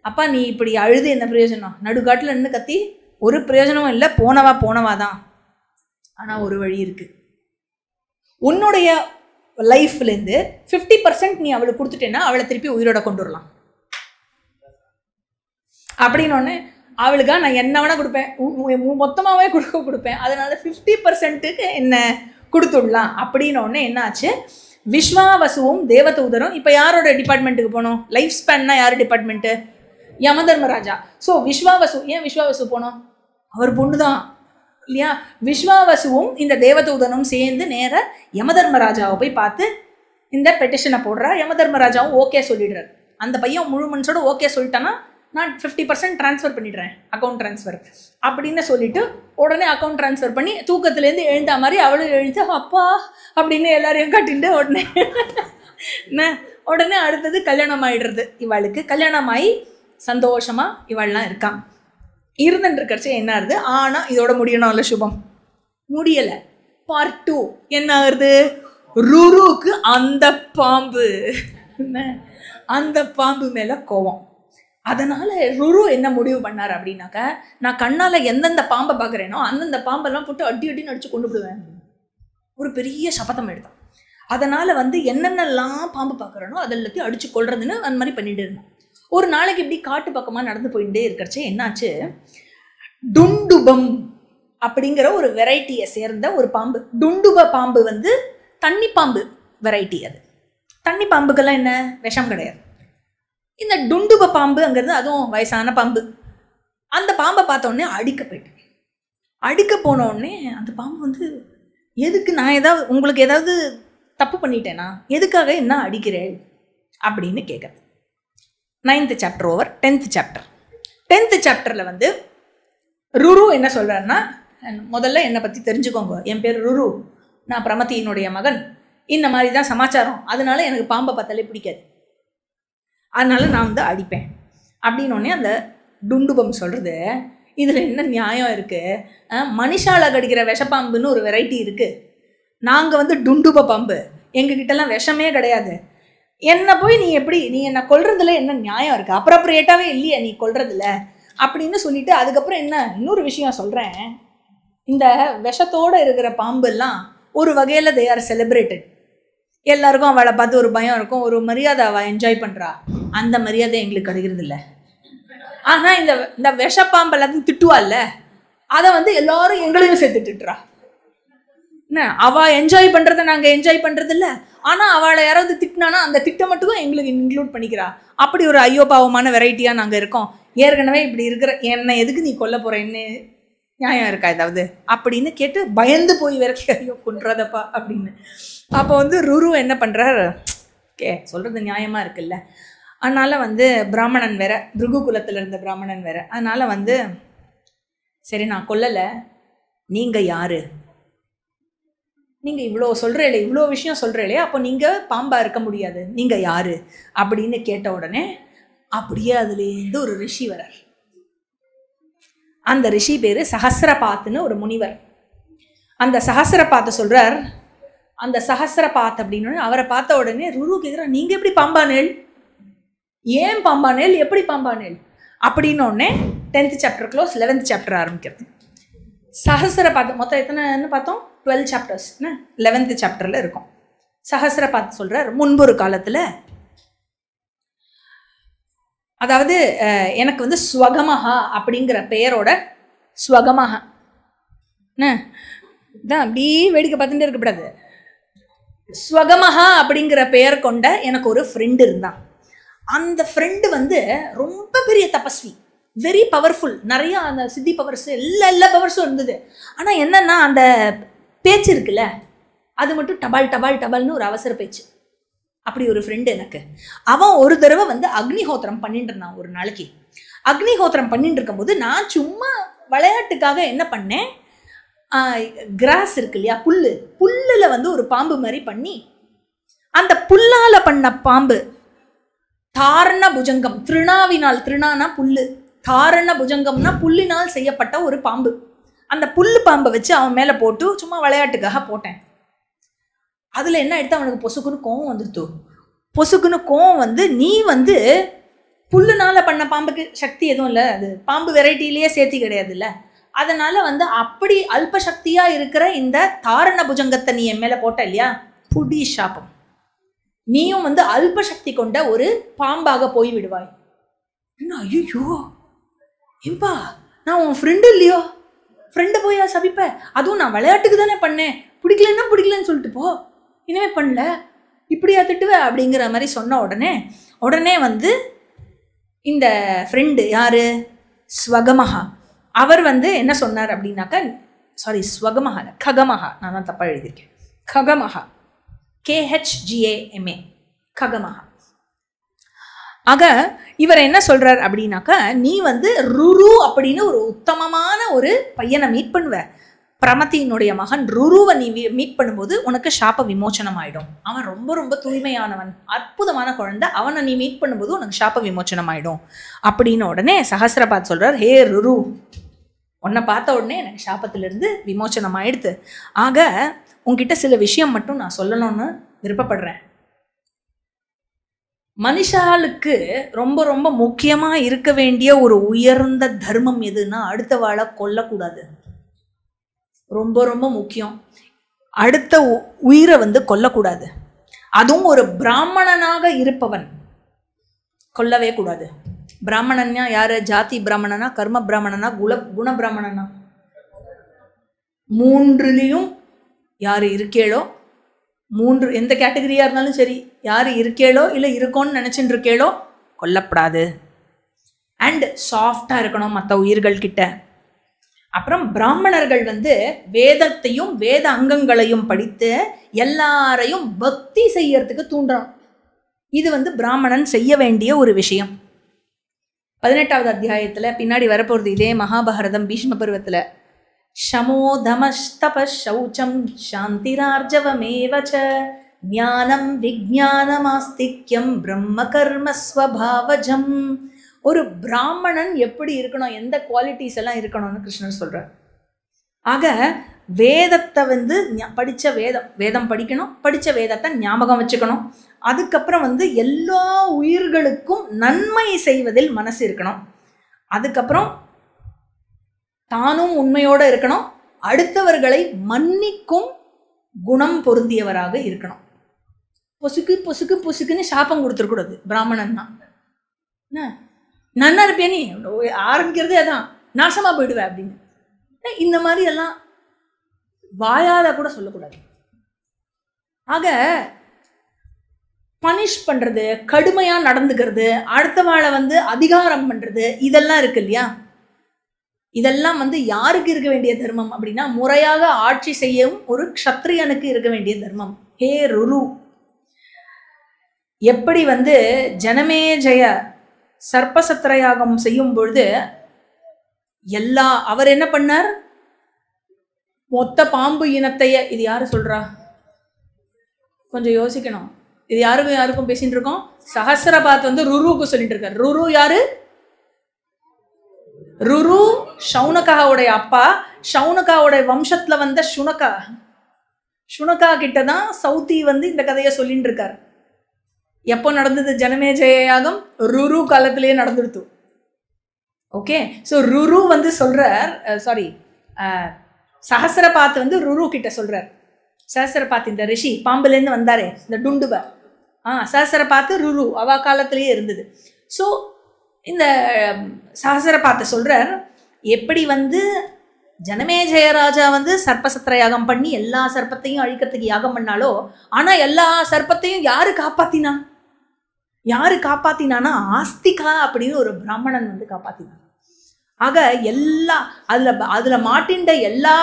அப்பா நீ இப்படி அழுது என்ன பிரயோஜனம், நடுக்காட்டில் நின்று கத்தி ஒரு பிரயோஜனமும் இல்லை, போனவா தான். ஆனால் ஒரு வழி இருக்கு, உன்னுடைய லைஃப்லேருந்து 50% நீ அவளுக்கு கொடுத்துட்டேன்னா அவளை திருப்பி உயிரோட கொண்டு வரலாம் அப்படின்னோடனே அவளுக்கா நான் என்ன வேணா கொடுப்பேன், மொத்தமாகவே கொடுப்பேன், அதனால 50%க்கு என்ன கொடுத்துடலாம் அப்படின்னோடனே என்னாச்சு, விஸ்வாவசுவும் தேவதூதரும் இப்போ யாரோட டிபார்ட்மெண்ட்டுக்கு போனோம், லைஃப் ஸ்பேன்னா யார் டிபார்ட்மெண்ட்டு, யமதர்மராஜா. ஸோ விஸ்வாவசு, ஏன் விஸ்வாவசு போனோம், அவர் பொண்ணு தான் இல்லையா. விஸ்வாவசுவும் இந்த தேவதூதனும் சேர்ந்து நேர யமதர்மராஜாவை போய் பார்த்து இந்த பெட்டிஷனை போடுறா. யமதர்மராஜாவும் ஓகே சொல்லிடுறாரு. அந்த பையன் முழு மனசோட ஓகே சொல்லிட்டான்னா நான் 50% ட்ரான்ஸ்ஃபர் பண்ணிடுறேன், அக்கௌண்ட் ட்ரான்ஸ்ஃபர் அப்படின்னு சொல்லிட்டு உடனே அக்கௌண்ட் ட்ரான்ஸ்ஃபர் பண்ணி தூக்கத்துலேருந்து எழுந்தா மாதிரி அவளும் எழுந்து அப்பா அப்படின்னு எல்லாரையும் கட்டிட்டு உடனே அடுத்தது கல்யாணம் ஆகிடுறது. இவளுக்கு கல்யாணம் ஆகி சந்தோஷமாக இவள்லாம் இருக்கான். இருந்துட்டு இருக்கிறச்சு என்ன ஆகுது, ஆனால் இதோட முடியணும்ல சுபம், முடியலை. பார்ட் 2 என்ன ஆகுது, ருருக்கு அந்த பாம்பு மேலே கோவம். அதனால் ருரு என்ன முடிவு பண்ணார் அப்படின்னாக்க, நான் கண்ணால் எந்தெந்த பாம்பை பார்க்குறேனோ அந்தந்த பாம்பெல்லாம் போட்டு அடின்னு அடித்து கொண்டு விடுவேன். ஒரு பெரிய சபதம் எடுத்தான். அதனால் வந்து என்னென்னலாம் பாம்பு பார்க்குறேனோ அதெல்லாத்தையும் அடித்து கொள்றதுன்னு அந்த மாதிரி பண்ணிட்டு இருந்தேன். ஒரு நாளைக்கு இப்படி காட்டு பக்கமாக நடந்து போயிட்டே இருக்கிறச்சே என்னாச்சு, டுண்டுபம் அப்படிங்கிற ஒரு வெரைட்டியை சேர்ந்த ஒரு பாம்பு. டுண்டுப பாம்பு வந்து தண்ணி பாம்பு வெரைட்டி. அது தண்ணி பாம்புக்கெல்லாம் என்ன விஷம் கிடையாது. இந்த டுண்டுப பாம்புங்கிறது அதுவும் வயசான பாம்பு. அந்த பாம்பை பார்த்தோடனே அடிக்க போயிட்டேன். அடிக்க போனோடனே அந்த பாம்பு வந்து, எதுக்கு நான் உங்களுக்கு ஏதாவது தப்பு பண்ணிட்டேனா, எதுக்காக என்ன அடிக்கிறேன் அப்படின்னு கேட்குறது. 9th chapter over. 10th chapter. 10th சாப்டரில் வந்து ருரு என்ன சொல்கிறாருன்னா, முதல்ல என்னை பற்றி தெரிஞ்சுக்கோங்க, என் பேர் ருரு, நான் பிரமதியினுடைய மகன், இந்த மாதிரி தான் சமாச்சாரம், அதனால எனக்கு பாம்பை பார்த்தாலே பிடிக்காது, அதனால நான் வந்து அடிப்பேன் அப்படின்னோடனே அந்த டுண்டுபம் சொல்கிறது, இதில் என்ன நியாயம் இருக்குது, மனுஷால கடிக்கிற விஷப்பாம்புன்னு ஒரு வெரைட்டி இருக்குது, நாங்கள் வந்து டுண்டுப பாம்பு, எங்ககிட்டலாம் விஷமே கிடையாது, என்னை போய் நீ என்னை கொல்றதுல என்ன நியாயம் இருக்குது, அப்ரோப்ரியேட்டாகவே இல்லையே நீ கொல்றதுல அப்படின்னு சொல்லிட்டு, அதுக்கப்புறம் என்ன இன்னொரு விஷயம் சொல்கிறேன், இந்த விஷத்தோடு இருக்கிற பாம்பெல்லாம் ஒரு வகையில் தே ஆர் செலிப்ரேட்டட். எல்லாருக்கும் அவளை பார்த்து ஒரு பயம் இருக்கும், ஒரு மரியாதை அவள் என்ஜாய் பண்ணுறா, அந்த மரியாதை எங்களுக்கு கிடைக்கிறது இல்லை. ஆனால் இந்த விஷப்பாம்பு எல்லாத்தையும் திட்டுவாள்ல, அதை வந்து எல்லாரும் எங்களையும் சேர்த்து திட்டுறா. என்ன அவள் என்ஜாய் பண்ணுறதை நாங்கள் என்ஜாய் பண்ணுறது இல்லை, ஆனால் அவளை யாராவது திட்டினானா அந்த திட்டை மட்டும் எங்களுக்கு இன்க்ளூட் பண்ணிக்கிறா. அப்படி ஒரு ஐயோ பாவமான வெரைட்டியாக நாங்கள் இருக்கோம். ஏற்கனவே இப்படி இருக்கிற என்னை எதுக்கு நீ கொல்ல போகிற, என்ன நியாயம் இருக்கா ஏதாவது அப்படின்னு கேட்டு பயந்து போய் வேற, ஐயோ கொன்றதப்பா அப்படின்னு. அப்போ வந்து ருரு என்ன பண்ணுறார், சொல்கிறது நியாயமாக இருக்குல்ல, அதனால் வந்து பிராமணன் வேற, பிருகு குலத்தில் இருந்த பிராமணன் வேற, அதனால் வந்து சரி நான் கொல்லலை, நீங்கள் யார், நீங்கள் இவ்வளோ சொல்கிறீங்களே, இவ்வளோ விஷயம் சொல்கிறீங்களே, அப்போ நீங்கள் பாம்பாக இருக்க முடியாது, நீங்கள் யார் அப்படின்னு கேட்ட உடனே அப்படியே அதுலேருந்து ஒரு ரிஷி வரார். அந்த ரிஷி பேர் சஹஸ்ரபாத்துன்னு ஒரு முனிவர். அந்த சஹஸ்ரபாத்தை சொல்கிறார். அந்த சஹஸ்ரபாத் அப்படின்னு அவரை பார்த்த உடனே ருரு கேட்குறார், நீங்கள் எப்படி பாம்பானேல், ஏன் பாம்பானேல், எப்படி பாம்பானேல் அப்படின்னோடனே 10th chapter close, 11th chapter ஆரம்பிக்கிறது. சஹஸ்ரபாத் மொத்தம் எத்தனைன்னு பார்த்தோம், 12 சாப்டர்ஸ், 11th சாப்டரில் இருக்கும். சஹஸ்ரபாத் சொல்கிறார், முன்பொரு காலத்தில், அதாவது எனக்கு வந்து ஸ்வகமஹா அப்படிங்கிற பெயரோட, ஸ்வகமஹா தான் அப்படி வேடிக்கை பார்த்துட்டே இருக்கக்கூடாது, ஸ்வகமஹா அப்படிங்கிற பெயர் கொண்ட எனக்கு ஒரு ஃப்ரெண்டு இருந்தான். அந்த ஃப்ரெண்டு வந்து ரொம்ப பெரிய தபஸ்வி, வெரி பவர்ஃபுல், நிறைய அந்த சித்தி பவர்ஸ் எல்லா பவர்ஸும் இருந்தது. ஆனால் என்னன்னா அந்த பேச்சு இருக்குல்ல, அது மட்டும் டபால் டபால் டபால்னு ஒரு அவசர பேச்சு. அப்படி ஒரு ஃப்ரெண்டு எனக்கு. அவன் ஒரு தடவை வந்து அக்னிஹோத்திரம் பண்ணிட்டு இருந்தான். ஒரு நாளைக்கு அக்னிஹோத்திரம் பண்ணிட்டு இருக்கும்போது நான் சும்மா விளையாட்டுக்காக என்ன பண்ணேன், கிராஸ் இருக்கு இல்லையா, புல்லில் வந்து ஒரு பாம்பு மாதிரி பண்ணி, அந்த புல்லால பண்ண பாம்பு தாரண புஜங்கம், திருணாவினால், திருணானா புல்லு, தாரண புஜங்கம்னா புல்லினால் செய்யப்பட்ட ஒரு பாம்பு. அந்த புல்லு பாம்பை வச்சு அவன் மேலே போட்டு சும்மா விளையாட்டுக்காக போட்டேன். அதில் என்ன எடுத்து அவனுக்கு பொசுக்குன்னு கோவம் வந்துடுத்து. பொசுக்குன்னு கோவம் வந்து, நீ வந்து புல்லுனால பண்ண பாம்புக்கு சக்தி எதுவும் இல்லை, அது பாம்பு வெரைட்டிலேயே சேர்த்தி கிடையாது இல்லை, அதனால வந்து அப்படி அல்ப சக்தியா இருக்கிற இந்த தாரண புஜங்கத்தை நீ என் மேல போட்ட இல்லையா, புடி சாபம், நீயும் வந்து அல்ப சக்தி கொண்ட ஒரு பாம்பாக போய் விடுவாய். ஐயோ ஏம்பா, நான் உன் ஃப்ரெண்டு இல்லையோ, ஃப்ரெண்டு போயா சபிப்ப, அதுவும் நான் விளையாட்டுக்கு தானே பண்ணேன், பிடிக்கலன்னா பிடிக்கலன்னு சொல்லிட்டு போ, இனிமே பண்ணல இப்படியா திட்டுவ அப்படிங்கிற மாதிரி சொன்ன உடனே வந்து இந்த ஃப்ரெண்டு யாரு, ஸ்வகமஹா, அவர் வந்து என்ன சொன்னார் அப்படின்னாக்கா, சாரி ஸ்வகமஹா ககமஹா, நான் தான் தப்பாக எழுதியிருக்கேன், ககமஹா, KHGAMA, ககமஹா. ஆக இவர் என்ன சொல்றார் அப்படின்னாக்கா, நீ வந்து ருரு அப்படின்னு ஒரு உத்தமமான ஒரு பையனை மீட் பண்ணுவ, பிரமதியினுடைய மகன் ருருவை நீ மீட் பண்ணும்போது உனக்கு சாப விமோச்சனம் ஆயிடும். அவன் ரொம்ப ரொம்ப தூய்மையானவன், அற்புதமான குழந்தை, அவனை நீ மீட் பண்ணும்போது உனக்கு சாப விமோச்சனம் ஆயிடும் அப்படின்னு உடனே சஹஸ்ரபாத் சொல்றார், ஹே ருரு, உன்னை பார்த்த உடனே எனக்கு சாபத்திலிருந்து விமோச்சனம் ஆயிடுது. ஆக உன்கிட்ட சில விஷயம் மட்டும் நான் சொல்லணும்னு விருப்பப்படுறேன். மனுஷாளுக்கு ரொம்ப ரொம்ப முக்கியமா இருக்க வேண்டிய ஒரு உயர்ந்த தர்மம் எதுன்னா, அடுத்த வாழை கொல்லக்கூடாது. ரொம்ப ரொம்ப முக்கியம். அடுத்த உயிரை வந்து கொல்லக்கூடாது. அதுவும் ஒரு பிராமணனாக இருப்பவன் கொல்லவே கூடாது. பிராமணன்னா யாரு, ஜாதி பிராமணனா, கர்ம பிராமணனா, குண பிராமணனா, மூன்றுலேயும் யாரு இருக்கேளோ, மூன்று எந்த கேட்டகரியா இருந்தாலும் சரி, யாரு இருக்கேளோ இல்லை இருக்கோன்னு நினைச்சுட்டு இருக்கேளோ கொல்லப்படாது. அண்ட் சாஃப்டா இருக்கணும் மற்ற உயிர்கள் கிட்ட. அப்புறம் பிராமணர்கள் வந்து வேதத்தையும் வேத அங்கங்களையும் படித்து எல்லாரையும் பக்தி செய்யறதுக்கு தூண்டுறான். இது வந்து பிராமணன் செய்ய வேண்டிய ஒரு விஷயம். 18வது அத்தியாயத்துல பின்னாடி வரப்போறது இதே மகாபாரதம் பீஷ்ம பருவத்துல, ஷமோ தமஸ்தப சௌச்சம் சாந்திரார்ஜவமேவச ஞானம் விஜ்ஞானமாஸ்திக்யம் பிரம்ம கர்ம ஸ்வபாவஜம். ஒரு பிராமணன் எப்படி இருக்கணும், எந்த குவாலிட்டிஸ் எல்லாம் இருக்கணும்னு கிருஷ்ணர் சொல்றார். ஆக வேதத்தை வந்து படித்த வேதம் படிக்கணும், படித்த வேதத்தை ஞாபகம் வச்சுக்கணும். அதுக்கப்புறம் வந்து எல்லா உயிர்களுக்கும் நன்மை செய்வதில் மனசு இருக்கணும். அதுக்கப்புறம் தானும் உண்மையோடு இருக்கணும், அடுத்தவர்களை மன்னிக்கும் குணம் பொருந்தியவராக இருக்கணும். பொசுக்கு பொசுக்கு பொசுக்குன்னு சாபம் கொடுத்துருக்கூடாது பிராமணன்னா. நன்னா இருப்பியா நீ, ஆரம்பிக்கிறதே அதான், நாசமா போயிடுவேன் அப்படின்னு. இந்த மாதிரி எல்லாம் வாயால கூட சொல்லக்கூடாது. ஆக பனிஷ் பண்றது, கடுமையா நடந்துக்கிறது, அடுத்தவாளை வந்து அதிகாரம் பண்றது, இதெல்லாம் இருக்கு இல்லையா, இதெல்லாம் வந்து யாருக்கு இருக்க வேண்டிய தர்மம் அப்படின்னா, முறையாக ஆட்சி செய்யும் ஒரு க்ஷத்ரியனுக்கு இருக்க வேண்டிய தர்மம். ஹே ருரு, எப்படி வந்து ஜனமேஜய சர்ப்பசத்திரயாகம் செய்யும் பொழுது அவர் என்ன பண்ணார், மொத்த பாம்பு இனத்தைய, இது யாரு சொல்றா, கொஞ்சம் யோசிக்கணும், இது யாருக்கும் பேசிட்டு இருக்கோம். சஹஸ்ரபாத் வந்து ருருக்கு சொல்லிட்டு இருக்காரு. ருரு யாரு, ருரு ஷௌனகாவுடைய அப்பா, ஷௌனகாவுடைய வம்சத்துல வந்த சுனகா கிட்டதான் சௌத்தி வந்து இந்த கதையை சொல்லிட்டு இருக்காரு. எப்போ நடந்தது ஜனமேஜய யாகம், ருரு காலத்திலேயே நடந்துடுத்து. ஓகே, ஸோ ருரு வந்து சொல்றார், சாரி சஹஸ்ரபாத் வந்து ருரு கிட்ட சொல்றார். சஹஸ்ரபாத் இந்த ரிஷி பாம்புலேருந்து வந்தாரே இந்த டுண்டுப, சஹஸ்ரபாத் ருரு அவ காலத்திலேயே இருந்தது. ஸோ இந்த சஹஸ்ரபாத்தை சொல்றார், எப்படி வந்து ஜனமேஜய ராஜா வந்து சர்ப்பசத்திர யாகம் பண்ணி எல்லா சர்ப்பத்தையும் அழிக்கிறதுக்கு யாகம் பண்ணாலோ, ஆனா எல்லா சர்ப்பத்தையும் யாரு காப்பாத்தினா, யாரு காப்பாத்தினானா ஆஸ்திகா அப்படின்னு ஒரு பிராமணன் வந்து காப்பாத்தினான். ஆக அதுல மாட்டின்ற எல்லா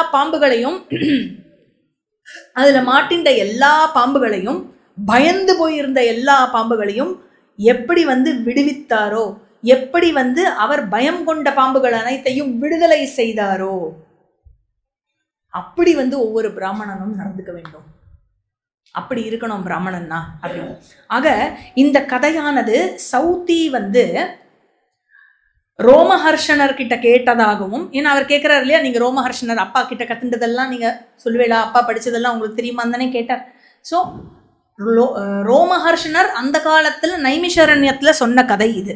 பாம்புகளையும் பயந்து போயிருந்த எல்லா பாம்புகளையும் எப்படி வந்து விடுவித்தாரோ, எப்படி வந்து அவர் பயம் கொண்ட பாம்புகள் அனைத்தையும் விடுதலை செய்தாரோ, அப்படி வந்து ஒவ்வொரு பிராமணனும் நடந்துக்க வேண்டும். அப்படி இருக்கணும் பிராமணன்னா அப்படின்னு. ஆக இந்த கதையானது சௌத்தி வந்து ரோமஹர்ஷனர் கிட்ட கேட்டதாகவும், ஏன்னா அவர் கேட்கிறார் இல்லையா, நீங்க ரோமஹர்ஷனர் அப்பா கிட்ட கத்துண்டதெல்லாம் நீங்க சொல்லுவேளா, அப்பா படிச்சதெல்லாம் உங்களுக்கு தெரியுமான்னு தானே கேட்டார். ஸோ ரோமஹர்ஷனர் அந்த காலத்துல நைமிஷரண்யத்துல சொன்ன கதை இது,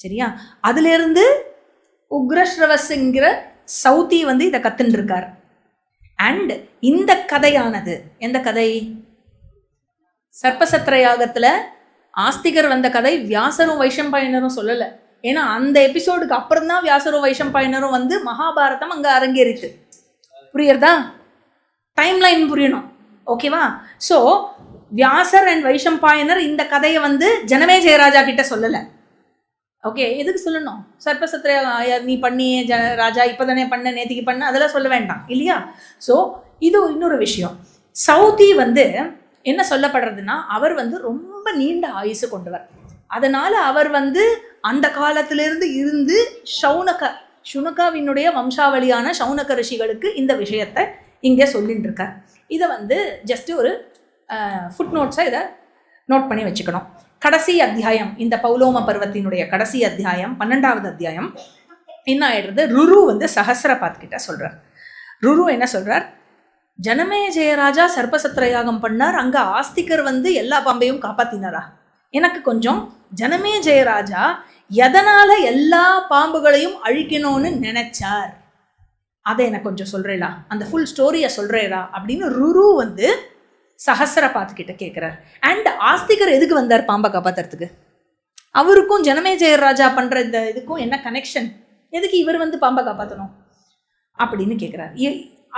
சரியா? அதுல இருந்து உக்ரஸ்ரவஸ்ங்கிற சௌத்தி வந்து இதை கத்துன்னு இருக்கார். அண்ட் இந்த கதையானது எந்த கதை? சர்ப்பசத்திர யாகத்துல ஆஸ்திகர் வந்த கதை வியாசரும் வைஷம்பாயனரும் சொல்லல. ஏன்னா அந்த எபிசோடுக்கு அப்புறம் தான் வியாசரும் வைஷம்பாயனரும் வந்து மகாபாரதம் அங்க அரங்கேறித்து. புரியுறதா? டைம்லைன் புரியணும், ஓகேவா? ஸோ வியாசர் அண்ட் வைஷம்பாயனர் இந்த கதையை வந்து ஜனமே ஜெயராஜா கிட்ட சொல்லல. ஓகே, எதுக்கு சொல்லணும்? சர்ப்பசத்திர நீ பண்ணியே ராஜா, இப்போதானே பண்ண, நேத்திக்கு பண்ண, அதெல்லாம் சொல்ல வேண்டாம் இல்லையா? ஸோ இது இன்னொரு விஷயம். சௌத்தி வந்து என்ன சொல்லப்படுறதுன்னா, அவர் வந்து ரொம்ப நீண்ட ஆயுசு கொண்டவர். அதனால அவர் வந்து அந்த காலத்திலிருந்து இருந்து சுனகாவினுடைய வம்சாவளியான சௌனக ரிஷிகளுக்கு இந்த விஷயத்தை இங்கே சொல்லிட்டு இருக்கார். இதை வந்து ஜஸ்ட் ஒரு ஃபுட் நோட்ஸாக இதை நோட் பண்ணி வச்சுக்கணும். கடைசி அத்தியாயம், இந்த பௌலோம பர்வத்தினுடைய கடைசி அத்தியாயம் 12வது அத்தியாயம் என்ன ஆயிடுறது? ருரு வந்து சஹஸ்ரபாத் கிட்ட சொல்றார். ருரு என்ன சொல்றார்? ஜனமே ஜெயராஜா சர்ப்பசத்திர யாகம் பண்ணார், அங்க ஆஸ்திகர் வந்து எல்லா பாம்பையும் காப்பாத்தினாரா? எனக்கு கொஞ்சம் ஜனமே ஜெயராஜா எதனால எல்லா பாம்புகளையும் அழிக்கணும்னு நினைச்சார், அதை எனக்கு கொஞ்சம் சொல்றேளா, அந்த ஃபுல் ஸ்டோரியை சொல்றேரா அப்படின்னு ருரு வந்து சஹஸ்ரபாத் கிட்ட கேட்கிறார். அண்ட் ஆஸ்திகர் எதுக்கு வந்தார் பாம்பை காப்பாத்துறதுக்கு? அவருக்கும் ஜனமே ஜெயராஜா பண்ற இந்த இதுக்கும் என்ன கனெக்ஷன்? எதுக்கு இவர் வந்து பாம்பை காப்பாற்றணும் அப்படின்னு கேட்கிறார்.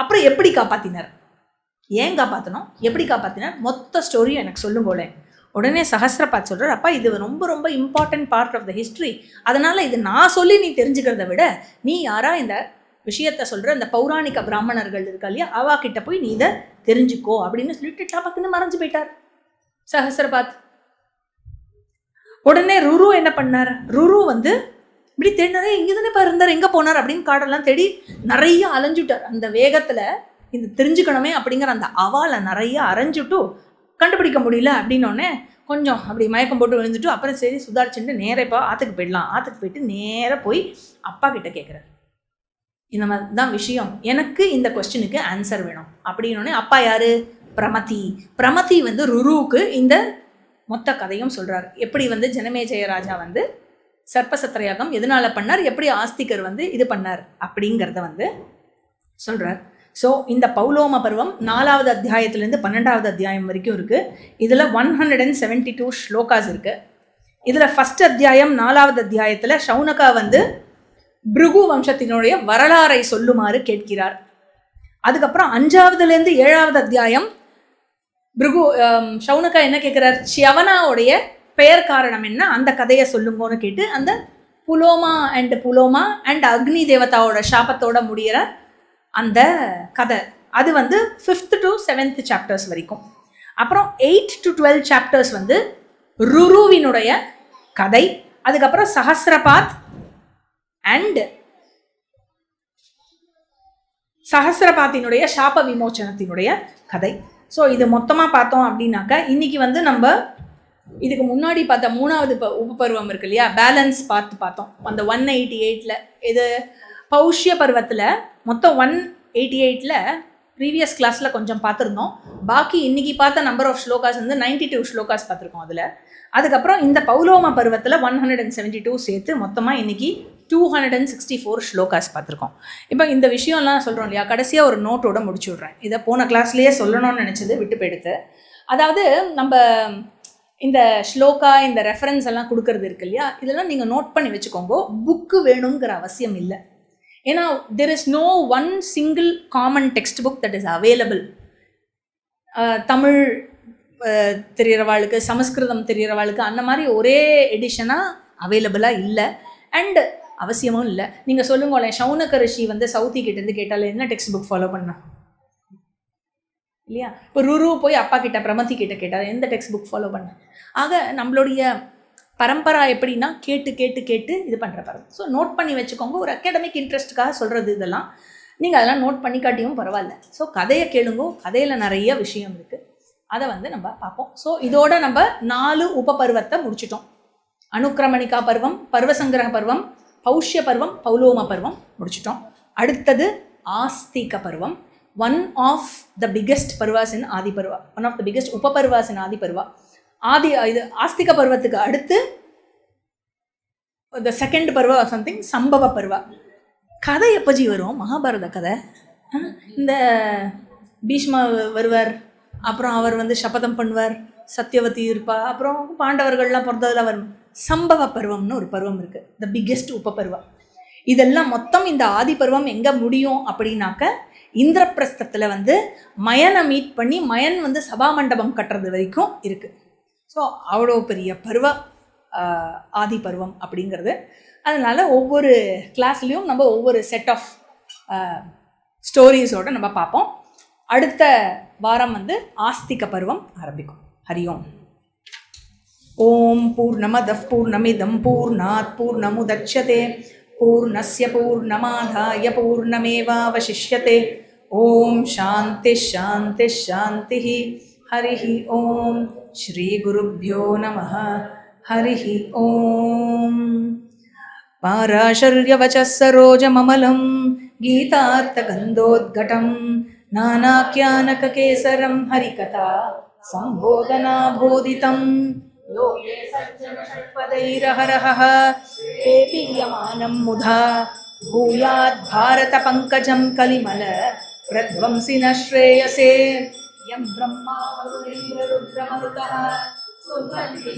அப்புறம் எப்படி காப்பாத்தினார், ஏன் காப்பாற்றணும், எப்படி காப்பாத்தினார், மொத்த ஸ்டோரியும் எனக்கு சொல்லுங்களே. உடனே சஹஸ்ரபாத் சொல்றார், அப்பா இது ரொம்ப ரொம்ப important part of the history, அதனால இது நான் சொல்லி நீ தெரிஞ்சுக்கிறத விட நீ யாரா இந்த விஷயத்த சொல்ற இந்த பௌராணிக பிராமணர்கள் இருக்கா இல்லையா, அவா கிட்ட போய் நீ இதை தெரிஞ்சுக்கோ அப்படின்னு சொல்லிட்டு டபக்குன்னு மறைஞ்சு போயிட்டார் சஹஸ்ரபாத். உடனே ருரு என்ன பண்ணார்? ருரு வந்து இப்படி தேடினாரே, இங்கதானே இருந்தார், எங்க போனார் அப்படின்னு காடெல்லாம் தேடி நிறைய அலைஞ்சுட்டார். அந்த வேகத்துல இந்த தெரிஞ்சுக்கணுமே அப்படிங்கிற அந்த அவால நிறைய அரைஞ்சுட்டு கண்டுபிடிக்க முடியல அப்படின்னோடனே கொஞ்சம் அப்படி மயக்கம் போட்டு விழுந்துட்டு அப்புறம் சரி சுதாரிச்சுட்டு நேரப்பா ஆற்றுக்கு போயிடலாம். ஆற்றுக்கு போயிட்டு நேராக போய் அப்பா கிட்ட கேட்குறாரு, இந்த மாதிரி தான் விஷயம், எனக்கு இந்த கொஸ்டினுக்கு ஆன்சர் வேணும் அப்படின்னோடனே அப்பா யாரு? பிரமதி. பிரமதி வந்து ருருவுக்கு இந்த மொத்த கதையும் சொல்றார். எப்படி வந்து ஜனமே ஜெயராஜா வந்து சர்ப்பசத்திர யாகம் எதனால பண்ணார், எப்படி ஆஸ்திகர் வந்து இது பண்ணார் அப்படிங்கிறத வந்து சொல்றார். ஸோ இந்த பௌலோம பருவம் 4வது அத்தியாயத்திலேருந்து 12வது அத்தியாயம் வரைக்கும் இருக்கு. இதில் 172 ஸ்லோகாஸ் இருக்கு. இதில் ஃபர்ஸ்ட் அத்தியாயம் 4வது அத்தியாயத்தில் சௌனகா வந்து பிருகு வம்சத்தினுடைய வரலாறை சொல்லுமாறு கேட்கிறார். அதுக்கப்புறம் 5வதுலேருந்து 7வது அத்தியாயம் சௌனகா என்ன கேட்கிறார், சியவனாவுடைய பெயர் காரணம் என்ன, அந்த கதையை சொல்லுங்கன்னு கேட்டு அந்த புலோமா அண்ட் அக்னி தேவதாவோட சாபத்தோட முடிகிற அந்த கதை, அது வந்து 5th to 7th சாப்டர்ஸ் வரைக்கும். அப்புறம் 8 to 12 சாப்டர்ஸ் வந்து ருருவினுடைய கதை. அதுக்கப்புறம் சஹஸ்ரபாத் அண்ட் சஹஸ்ரபாத்தினுடைய சாப விமோச்சனத்தினுடைய கதை. ஸோ இது மொத்தமாக பார்த்தோம் அப்படின்னாக்கா இன்னைக்கு வந்து நம்ம இதுக்கு முன்னாடி பார்த்த 3வது உபபருவம் இருக்கு இல்லையா, பேலன்ஸ் பார்த்தோம். அந்த 188ல் இது பௌஷ்ய பருவத்தில் மொத்தம் 188ல் ப்ரீவியஸ் கிளாஸில் கொஞ்சம் பார்த்துருந்தோம். பாக்கி இன்னைக்கு பார்த்த நம்பர் ஆஃப் ஸ்லோகாஸ் வந்து 92 ஸ்லோகாஸ் பார்த்துருக்கோம் அதில். அதுக்கப்புறம் இந்த பௌலோம பருவத்தில் 172 சேர்த்து மொத்தமாக இன்னைக்கு 264 ஸ்லோகாஸ் பார்த்துருக்கோம். இப்போ இந்த விஷயம்லாம் சொல்கிறோம் இல்லையா, கடைசியாக ஒரு நோட்டோட முடிச்சு விட்றேன். இதை போன கிளாஸ்லேயே சொல்லணும்னு நினச்சது விட்டு போயிடுத்து. அதாவது நம்ம இந்த ஸ்லோகா இந்த ரெஃபரன்ஸ் எல்லாம் கொடுக்கறது இருக்கு இல்லையா, இதெல்லாம் நீங்கள் நோட் பண்ணி வச்சுக்கோங்க. புக்கு வேணுங்கிற அவசியம் இல்லை. ஏன்னா there is no one single common textbook that is available. Tamil தெரிகிறவாளுக்கு, சமஸ்கிருதம் தெரிகிறவாளுக்கு அந்த மாதிரி ஒரே எடிஷனாக அவைலபிளாக இல்லை. அண்டு அவசியமும் இல்லை. நீங்கள் சொல்லுங்களேன், சௌனக ரிஷி வந்து சவுத்தி கிட்டேருந்து கேட்டால் என்ன டெக்ஸ்ட் புக் ஃபாலோ பண்ணா இல்லையா? இப்போ ருரு போய் அப்பா கிட்ட பிரமதி கிட்ட கேட்டால் எந்த டெக்ஸ்ட் புக் ஃபாலோ பண்ண? ஆக நம்மளுடைய பரம்பரா எப்படின்னா கேட்டு கேட்டு கேட்டு இது பண்ணுற பரம்பரை. ஸோ நோட் பண்ணி வச்சுக்கோங்க. ஒரு அகாடமிக் இன்ட்ரெஸ்ட்டுக்காக சொல்கிறது இதெல்லாம். நீங்கள் அதெல்லாம் நோட் பண்ணி காட்டியும் பரவாயில்ல. ஸோ கதையை கேளுங்கோ, கதையில் நிறைய விஷயம் இருக்குது, அதை வந்து நம்ம பார்ப்போம். ஸோ இதோட நம்ம 4 உபபருவத்தை முடிச்சிட்டோம். அனுக்கிரமணிகா பருவம், பர்வசங்கிரக பருவம், பௌஷ்ய பருவம், பௌலோம பருவம் முடிச்சிட்டோம். அடுத்தது Astika Paruvam, one of the biggest parvas in Adi Parva, one of the biggest upaparvas in Adi Parva. இது ஆஸ்திக பருவத்துக்கு அடுத்து த செகண்ட் பருவா சம்திங் சம்பவ பருவா. கதை எப்போஜி வரும்? மகாபாரத கதை. இந்த பீஷ்மா வருவார், அப்புறம் அவர் வந்து சபதம் பண்ணுவார், சத்தியவதி இருப்பா, அப்புறம் பாண்டவர்கள்லாம் பிறந்ததில் வரும். சம்பவ பருவம்னு ஒரு பருவம் இருக்குது, த பிக்கெஸ்ட் உபபருவா. இதெல்லாம் மொத்தம் இந்த ஆதி பருவம் எங்கே முடியும் அப்படின்னாக்க இந்திரபிரஸ்தத்தில் வந்து மயனை மீட் பண்ணி மயன் வந்து சபா மண்டபம் கட்டுறது வரைக்கும் இருக்குது. ஸோ அவ்வளோ பெரிய பருவ ஆதி பருவம் அப்படிங்கிறது. அதனால் ஒவ்வொரு கிளாஸ்லேயும் நம்ம ஒவ்வொரு செட் ஆஃப் ஸ்டோரிஸோடு நம்ம பார்ப்போம். அடுத்த வாரம் வந்து ஆஸ்திக பருவம் ஆரம்பிக்கும். ஹரி ஓம். ஓம் பூர்ணமதః பூர்ணமிதம் பூர்ணாத் பூர்ணமுதச்யதே பூர்ணஸ்ய பூர்ணமாதாய பூர்ணமேவாவசிஷ்யதே. ஓம் சாந்தி சாந்தி சாந்தி. ஹரி ஓம். ஸ்ரீ குருப்யோ நமः. ஹரி ஓம். பாராசர்யவசः சரோஜமமலம் கீதார்த்தகந்தோத்கடம் நானாக்யானககேசரம் ஹரிகதா சம்போதனாபோதிதம் யோகே சஜ்ஜனஷட்பதைரஹரஹ பேபீயமானம் முதா பூயாத் பாரத பங்கஜம் கலிமல பிரத்வம்சின ஸ்ரேயசே. யம் பிரம்மா வருணேந்திர ருத்ரமருதः சுகந்தி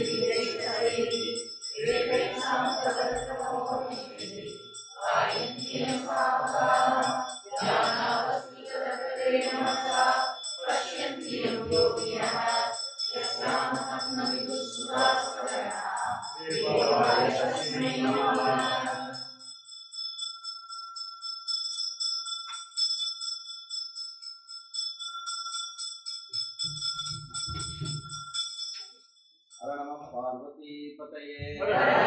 Parvati Pataye